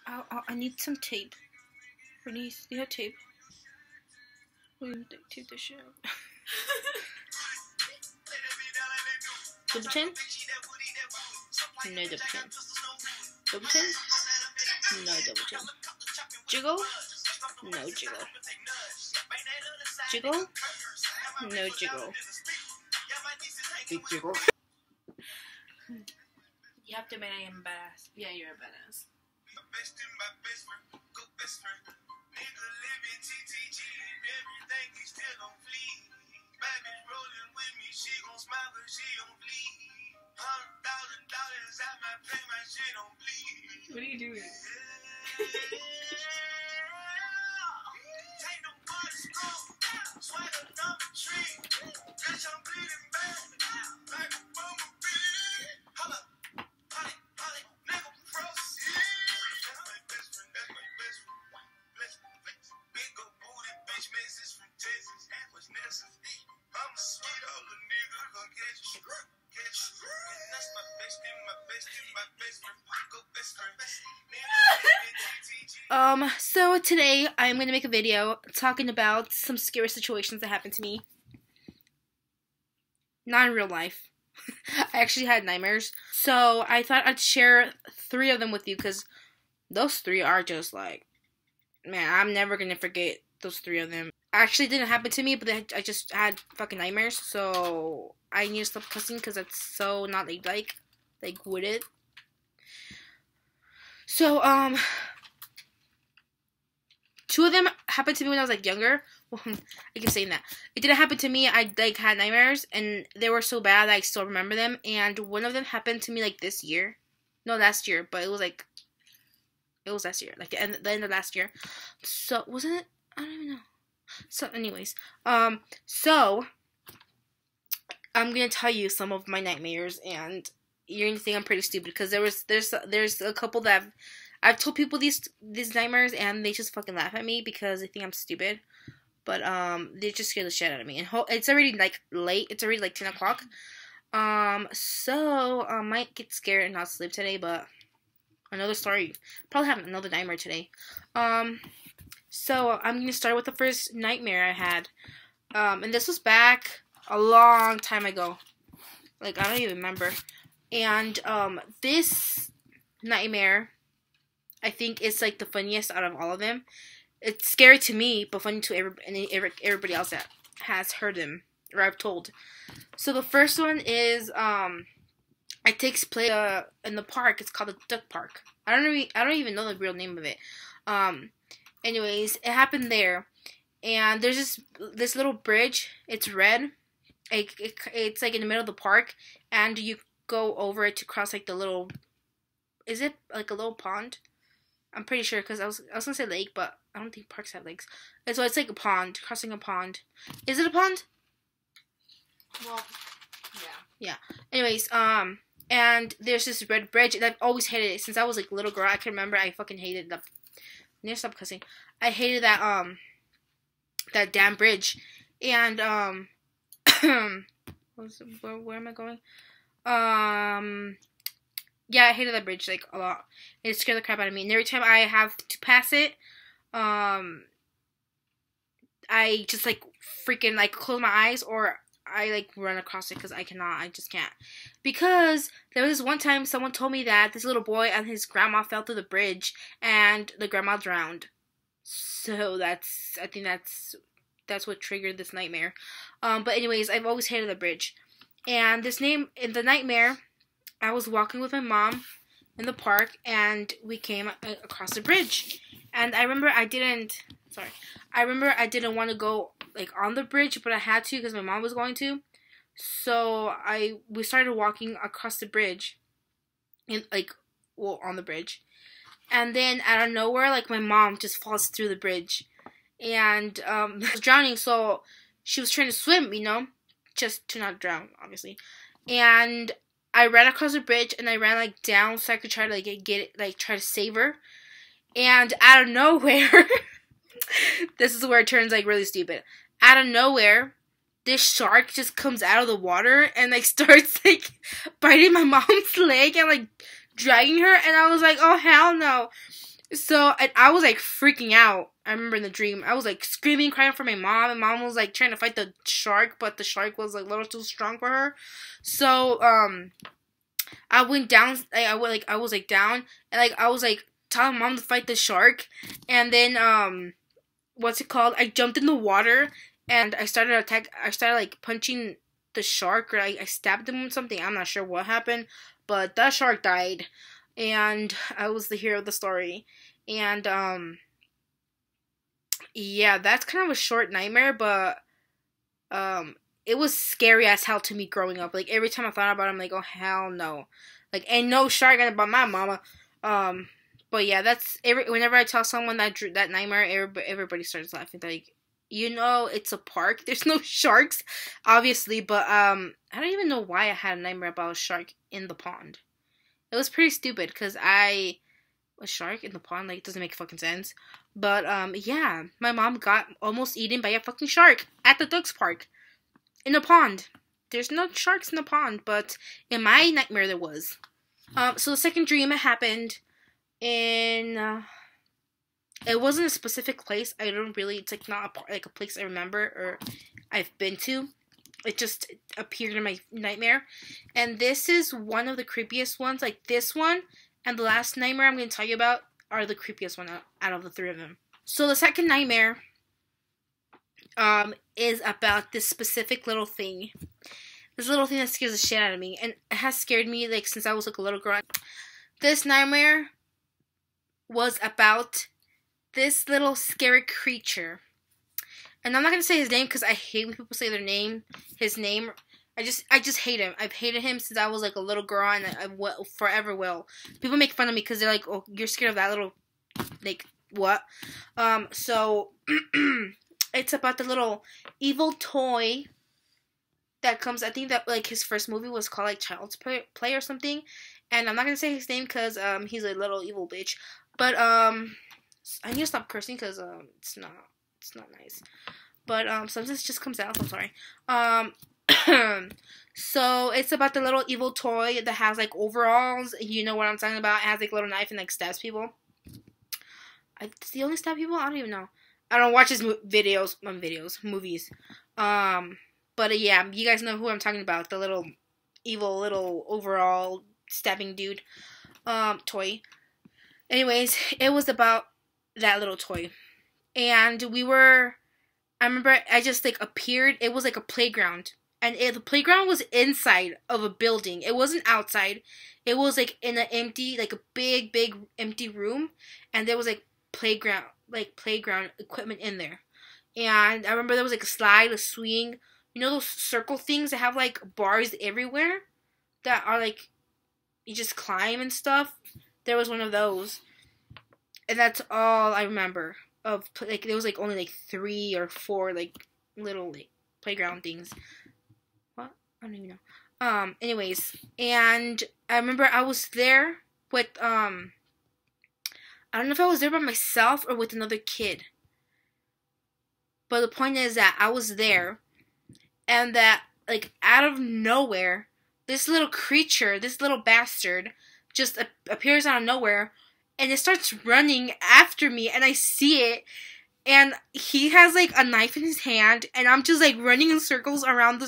I need some tape. Bernice, do you have tape? We can tape this shit out. Double chin? No double chin. Double chin? No double chin. Jiggle? No jiggle. Jiggle? No jiggle. Big jiggle. You have to admit I am a badass. Yeah, you're a badass. What are you doing? So today I'm going to make a video talking about some scary situations that happened to me. Not in real life. I actually had nightmares. So I thought I'd share 3 of them with you because those 3 are just like, man, I'm never going to forget those 3 of them. Actually, it didn't happen to me, but I just had fucking nightmares. So I need to stop cussing because that's so not like would it? So, 2 of them happened to me when I was, like, younger. Well, I keep saying that. It didn't happen to me. I, like, had nightmares, and they were so bad that I still remember them. And one of them happened to me, like, this year. No, last year. But it was, like, it was last year. Like, the end of last year. So, wasn't it? I don't even know. So, anyways. So, I'm gonna tell you some of my nightmares, and you're gonna think I'm pretty stupid, because there's a couple that I've told people these nightmares, and they just fucking laugh at me because they think I'm stupid. But they just scare the shit out of me. And it's already like late. It's already like 10 o'clock. So I might get scared and not sleep today. But another story. Probably have another nightmare today. So I'm gonna start with the first nightmare I had. And this was back a long time ago. Like, I don't even remember. And this nightmare, I think, is like the funniest out of all of them. It's scary to me, but funny to everybody else that has heard them or I've told. So the first one is it takes place in the park. It's called the Duck Park. I don't even know the real name of it. Anyways, it happened there, and there's this little bridge. It's red. It's like in the middle of the park, and you go over it to cross like the little. Is it like a little pond? I'm pretty sure, because I was gonna say lake, but I don't think parks have lakes. And so it's like a pond, crossing a pond. Is it a pond? Well, yeah. Yeah. Anyways, and there's this red bridge, and I've always hated it since I was like a little girl. I can remember I fucking hated that. I need to stop cussing. I hated that that damn bridge, and where am I going? Yeah, I hated that bridge, like, a lot. It scared the crap out of me. And every time I have to pass it, I just, like, freaking, like, close my eyes, or I, like, run across it, because I just can't. Because there was this one time someone told me that this little boy and his grandma fell through the bridge, and the grandma drowned. So I think that's what triggered this nightmare. But anyways, I've always hated the bridge. And in the nightmare, I was walking with my mom in the park, and we came across the bridge. And I remember I didn't want to go, like, on the bridge, but I had to because my mom was going to. So we started walking across the bridge, on the bridge. And then out of nowhere, like, my mom just falls through the bridge. And I was drowning, so she was trying to swim, just to not drown, obviously. And I ran across the bridge, and I ran, like, down so I could try to, like, get it, like, try to save her. And out of nowhere, this is where it turns, like, really stupid. Out of nowhere, this shark just comes out of the water and, like, starts, like, biting my mom's leg and, like, dragging her. And I was like, oh, hell no. So I was like freaking out. I remember in the dream, I was like screaming, crying for my mom, and mom was like trying to fight the shark, but the shark was like a little too strong for her. So I went down. I was like down, and like I was like telling mom to fight the shark, and then what's it called? I jumped in the water, and I started like punching the shark, or I stabbed him with something. I'm not sure what happened, but that shark died, and I was the hero of the story. And yeah, that's kind of a short nightmare, but it was scary as hell to me growing up. Like every time I thought about it, I'm like, oh hell no, like ain't no shark gonna bite my mama. But yeah, that's whenever I tell someone that nightmare, everybody starts laughing. Like, you know, it's a park. There's no sharks, obviously, but I don't even know why I had a nightmare about a shark in the pond. It was pretty stupid because a shark in the pond, like, it doesn't make fucking sense. But yeah, my mom got almost eaten by a fucking shark at the Ducks Park in a pond. There's no sharks in the pond, but in my nightmare there was. So the second dream happened in it wasn't a specific place. I don't really, it's like not like a place I remember or I've been to. It just appeared in my nightmare, and this is one of the creepiest ones. Like this one and the last nightmare I'm going to tell you about are the creepiest one out of the three of them. So the second nightmare is about this specific little thing. This little thing that scares the shit out of me, and it has scared me like since I was like a little girl. This nightmare was about this little scary creature. And I'm not going to say his name because I hate when people say his name. I just hate him. I've hated him since I was like a little girl, and I forever will. People make fun of me because they're like, oh, you're scared of that little, like, what? So, it's about the little evil toy that comes, I think that, like, his first movie was called, like, Child's Play or something. And I'm not going to say his name because, he's a little evil bitch. But, I need to stop cursing because, it's not nice. But sometimes it just comes out. I'm sorry. So it's about the little evil toy that has like overalls. You know what I'm talking about? It has like a little knife and like stabs people. Does he only stab people? I don't even know. I don't watch his movies. But yeah, you guys know who I'm talking about. The little evil little overall stabbing dude toy. Anyways, it was about that little toy. And I remember I just like appeared. It was like a playground. And the playground was inside of a building. It wasn't outside. It was like in an empty, like a big empty room. And there was like playground equipment in there. And I remember there was like a slide, a swing. You know those circle things that have like bars everywhere? That are like, you just climb and stuff? There was one of those. And that's all I remember. Like there was like only like 3 or 4 like little like playground things. What? I don't even know. Anyways, and I remember I was there with I don't know if I was there by myself or with another kid. But the point is that I was there, and that like out of nowhere, this little creature, this little bastard, just appears out of nowhere. And it starts running after me, and I see it, and he has, like, a knife in his hand, and I'm just, like, running in circles around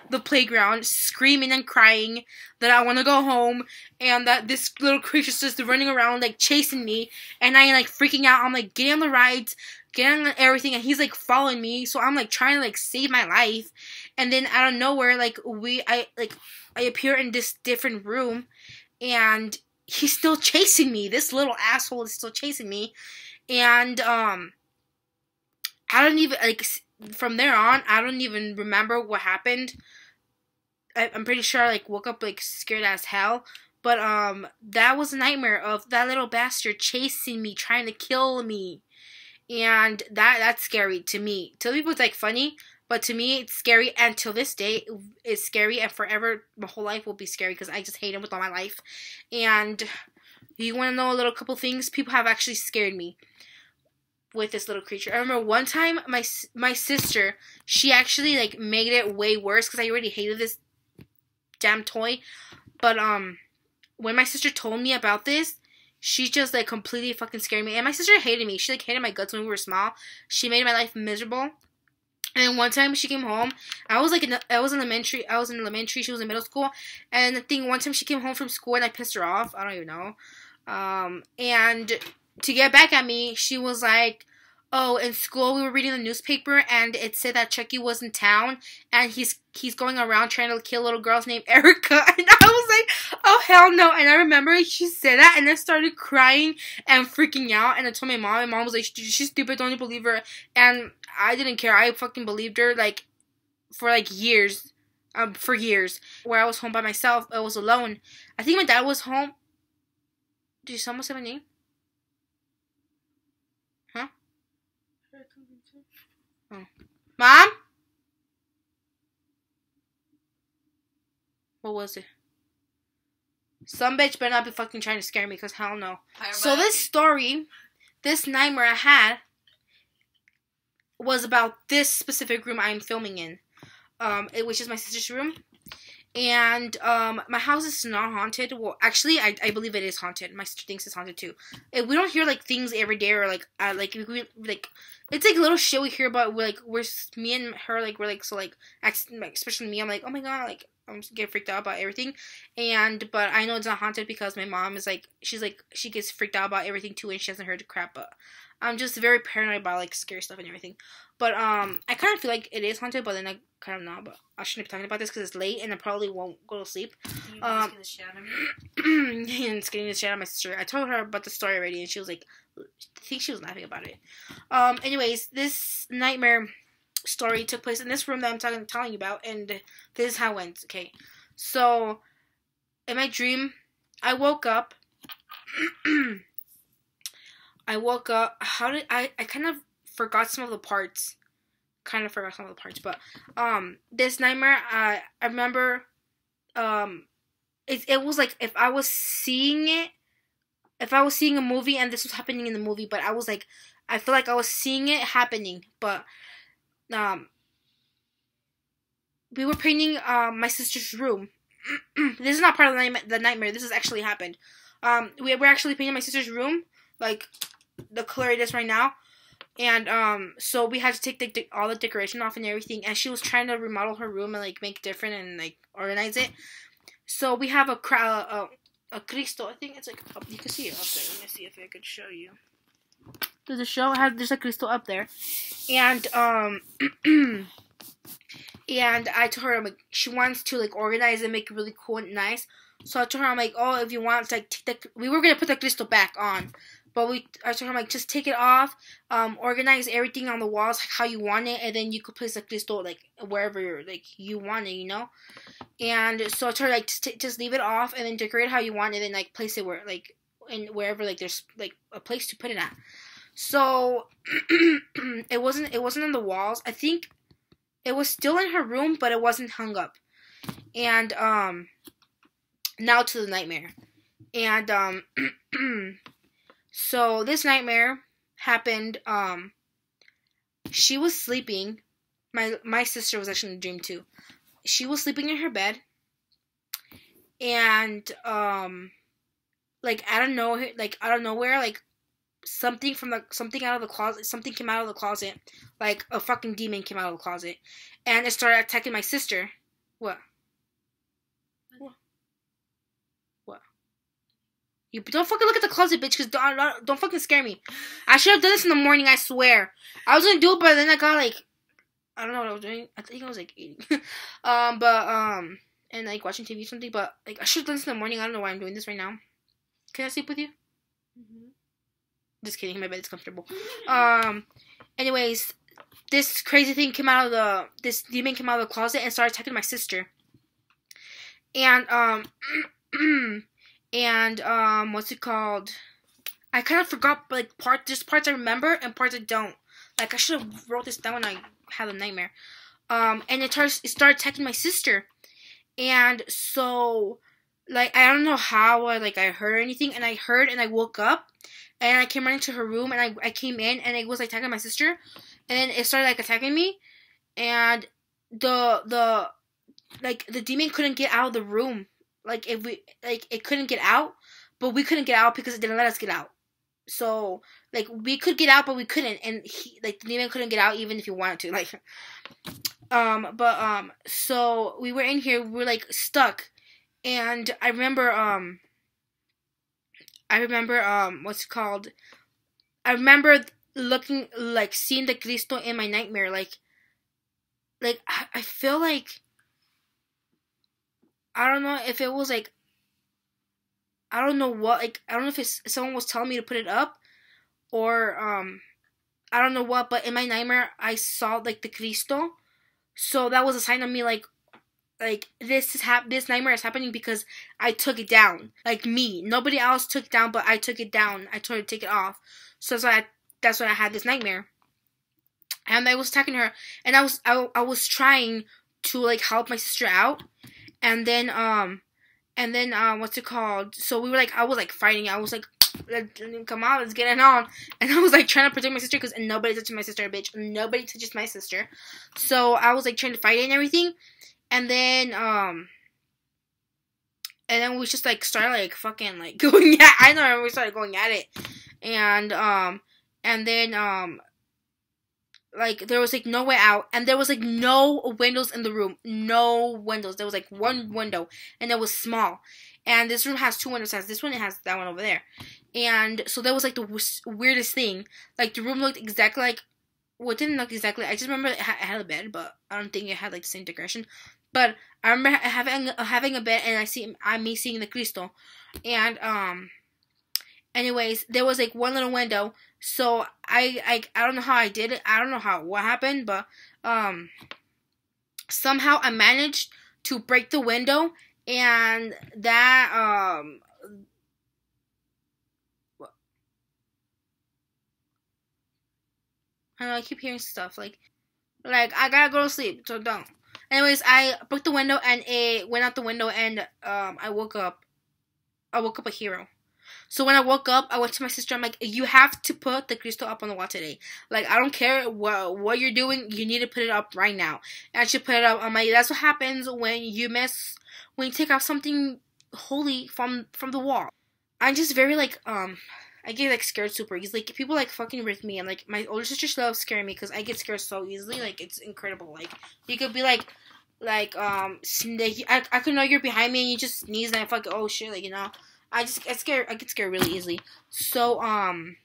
the playground, screaming and crying that I want to go home, and that this little creature's just running around, like, chasing me, and I'm, like, freaking out. I'm, like, getting on the rides, getting on everything, and he's, like, following me, so I'm, like, trying to, like, save my life, and then out of nowhere, like, I appear in this different room, and he's still chasing me. This little asshole is still chasing me. And, I don't even, like, from there on, I don't even remember what happened. I'm pretty sure I, like, woke up, like, scared as hell. But, that was a nightmare of that little bastard chasing me, trying to kill me. And that's scary to me. To people, it's, like, funny. But to me, it's scary, and till this day, it's scary, and forever, my whole life will be scary, because I just hate him with all my life. And you want to know a little couple things? People have actually scared me with this little creature. I remember one time, my sister, she actually, like, made it way worse, because I already hated this damn toy. But, when my sister told me about this, she just like completely fucking scared me. And my sister hated me. She like hated my guts when we were small. She made my life miserable. And then one time she came home, I was in elementary, she was in middle school, and the thing, one time she came home from school and I pissed her off, I don't even know, and to get back at me, she was like, oh, in school we were reading the newspaper and it said that Chucky was in town and he's going around trying to kill little girls named Erica. And I was like, oh hell no. And I remember she said that and I started crying and freaking out, and I told my mom. My mom was like, she's stupid, don't you believe her? And I didn't care. I fucking believed her like for like years. For years. Where I was home by myself. I was alone. I think my dad was home. Did someone say my name? Huh? Oh. Mom? What was it? Some bitch better not be fucking trying to scare me, because hell no. So this story, this nightmare I had, was about this specific room I'm filming in. Which is my sister's room. And my house is not haunted. Well, actually, I believe it is haunted. My sister thinks it's haunted too. We don't hear like things every day, or like it's like little shit we hear about. We're me and her, like we're like, so like especially me, I'm like, oh my god, like I'm get freaked out about everything. But I know it's not haunted because my mom is like, she gets freaked out about everything too, and she hasn't heard the crap. But I'm just very paranoid about like scary stuff and everything. But I kind of feel like it is haunted, but then I kind of not. But I shouldn't be talking about this because it's late and I probably won't go to sleep. And scaring the shit out of my sister. I told her about the story already, and she was like, I think she was laughing about it. Anyways, this nightmare story took place in this room that I'm telling you about, and this is how it went. Okay, so in my dream, I woke up. How did I kind of forgot some of the parts. But this nightmare, I remember, it was like if I was seeing a movie and this was happening in the movie, but I was like, I feel like I was seeing it happening, but we were painting my sister's room. This is not part of the nightmare. This has actually happened. We're actually painting my sister's room, like the color it is right now. And so we had to take all the decoration off and everything, and she was trying to remodel her room and like make it different and like organize it. So we have a Cristo. I think it's like you can see it up there. Let me see if I could show you. There's a Cristo up there, and and I told her, I'm like, she wants to like organize and make it really cool and nice. So I told her, I'm like, oh, if you want, like, we were gonna put the Cristo back on. But I told her, like, just take it off, organize everything on the walls how you want it, and then you could place the Cristo, like, wherever, like, you want it, you know? And so I told her, like, just leave it off, and then decorate how you want it, and then, like, place it where, like, wherever, like, there's, like, a place to put it at. So, it wasn't on the walls. I think it was still in her room, but it wasn't hung up. And, now to the nightmare. And, so this nightmare happened, she was sleeping. My sister was actually in the dream too. She was sleeping in her bed, and like out of nowhere, like something out of the closet, something came out of the closet, like a fucking demon came out of the closet, and it started attacking my sister. What? You don't fucking look at the closet, bitch, because don't fucking scare me. I should have done this in the morning, I swear. I was gonna do it, but then I got, like, I don't know what I was doing. I think I was, like, eating. And, like, watching TV or something, but, like, I should have done this in the morning. I don't know why I'm doing this right now. Can I sleep with you? Mm-hmm. Just kidding, my bed is comfortable. Anyways, this crazy thing this demon came out of the closet and started attacking my sister. And, what's it called? I kind of forgot, like, there's parts I remember and parts I don't. Like, I should have wrote this down when I had a nightmare. And it started attacking my sister. And so, like, I don't know how I heard anything, and I woke up, and I came running to her room, and I came in, and it was, like, attacking my sister, and then it started, like, attacking me, and the demon couldn't get out of the room. Like, it couldn't get out, but we couldn't get out because it didn't let us get out. So, like, we could get out, but we couldn't, and the demon couldn't get out even if he wanted to, like, so we were in here, we were, like, stuck, and I remember, what's it called, I remember looking, like, seeing the Cristo in my nightmare, like, I feel like, I don't know if it was, like, I don't know what, like, I don't know if someone was telling me to put it up, or, I don't know what, but in my nightmare, I saw, like, the Cristo, so that was a sign of me, like, this nightmare is happening because I took it down, like, me, nobody else took it down, but I took it down, I told her to take it off, so that's why I had this nightmare, and I was attacking her, and I was trying to, like, help my sister out, and then, what's it called? So we were, like, I was, like, fighting. I was, like, come on, let's get it on. And I was, like, trying to protect my sister because nobody touches my sister, bitch. Nobody touches my sister. So I was, like, trying to fight it and everything. And then we just, like, started, like, fucking, like, going at, I know, we started going at it. And then, like, there was, like, no way out, and there was, like, no windows in the room, no windows, there was, like, one window, and it was small, and this room has 2 windows, it has this one, it has that one over there, and so that was, like, the weirdest thing, like, the room looked exactly like, well, it didn't look exactly, I just remember it had a bed, but I don't think it had, like, the same decoration, but I remember having a bed, and me seeing the Cristo, and, anyways, there was, like, one little window, so I don't know how I did it, I don't know what happened, but, somehow I managed to break the window, and that, I don't know, I keep hearing stuff, like, I gotta go to sleep, so don't. Anyways, I broke the window, and it went out the window, and, I woke up a hero. So when I woke up, I went to my sister. I'm like, you have to put the Cristo up on the wall today. Like, I don't care what you're doing. You need to put it up right now. And she put it up. I'm like, that's what happens when you take out something holy from the wall. I'm just very, like, I get, like, scared super easily. Like, people, like, fucking with me. And, like, my older sister loves scaring me because I get scared so easily. Like, it's incredible. Like, you could be, I could know you're behind me and you just sneeze and I fucking, oh shit, like, you know. I get scared really easily. So, I'm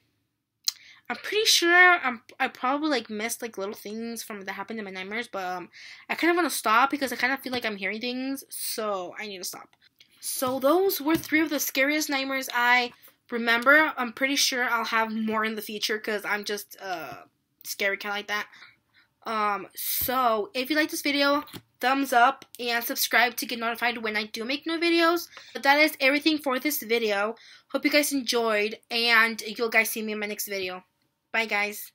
pretty sure I probably, like, missed, like, little things that happened in my nightmares, but, I kind of want to stop because I kind of feel like I'm hearing things, so I need to stop. So, those were 3 of the scariest nightmares I remember. I'm pretty sure I'll have more in the future because I'm just, scary kind of like that. So, if you like this video, thumbs up and subscribe to get notified when I do make new videos. But that is everything for this video. Hope you guys enjoyed, and you'll guys see me in my next video. Bye, guys.